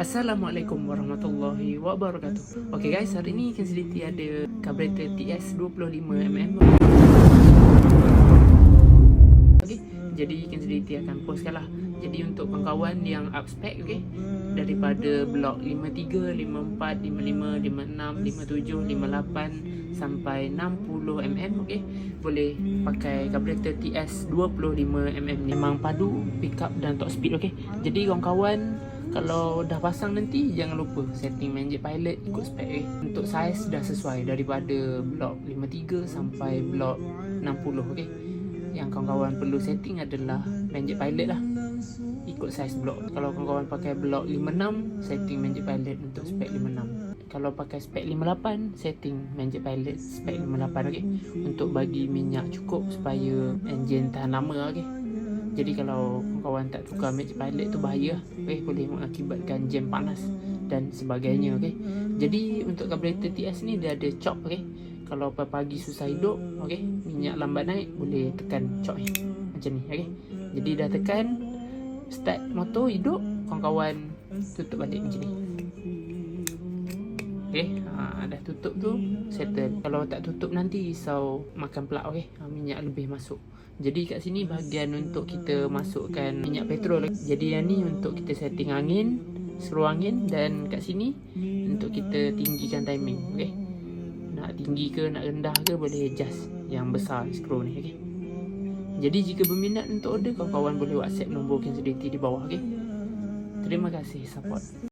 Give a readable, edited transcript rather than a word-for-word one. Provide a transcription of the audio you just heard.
Assalamualaikum warahmatullahi wabarakatuh. Okay guys, hari ni Kinseliti ada carburetor TS 25mm. Okay, jadi Kinseliti akan postkan lah. Jadi untuk kawan-kawan yang up spec, okay, daripada blok 53, 54, 55, 56, 57, 58 sampai 60mm, okay, boleh pakai carburetor TS 25mm ni. Memang padu pickup dan top speed, okay. Jadi kawan-kawan kalau dah pasang nanti jangan lupa setting Magic Pilot ikut spek, okay. Untuk saiz dah sesuai daripada blok 53 sampai blok 60, okay. Yang kawan-kawan perlu setting adalah Magic Pilot lah, ikut saiz blok. Kalau kawan-kawan pakai blok 56, setting Magic Pilot untuk spek 56. Kalau pakai spek 58, setting Magic Pilot spek 58, okay. Untuk bagi minyak cukup supaya enjin tahan lama, okay. Jadi kalau kawan tak tukar Magic Pilot tu bahaya, okay? Boleh mengakibatkan jam panas dan sebagainya, okay? Jadi untuk carburetor TS ni dia ada chop, okay? Kalau pagi susah hidup, okay, minyak lambat naik, boleh tekan chop ni macam ni, okay? Jadi dah tekan, start motor hidup, kawan-kawan tutup balik macam ni, okay. Dah tutup tu settle. Kalau tak tutup nanti risau makan pelak, okay? Minyak lebih masuk. Jadi kat sini bahagian untuk kita masukkan minyak petrol. Jadi yang ni untuk kita setting angin, seru angin, dan kat sini untuk kita tinggikan timing, okay. Nak tinggi ke nak rendah ke boleh adjust yang besar skru ni, okay. Jadi jika berminat untuk order, kawan-kawan boleh WhatsApp nombor Kinseliti di bawah, okay. Terima kasih support.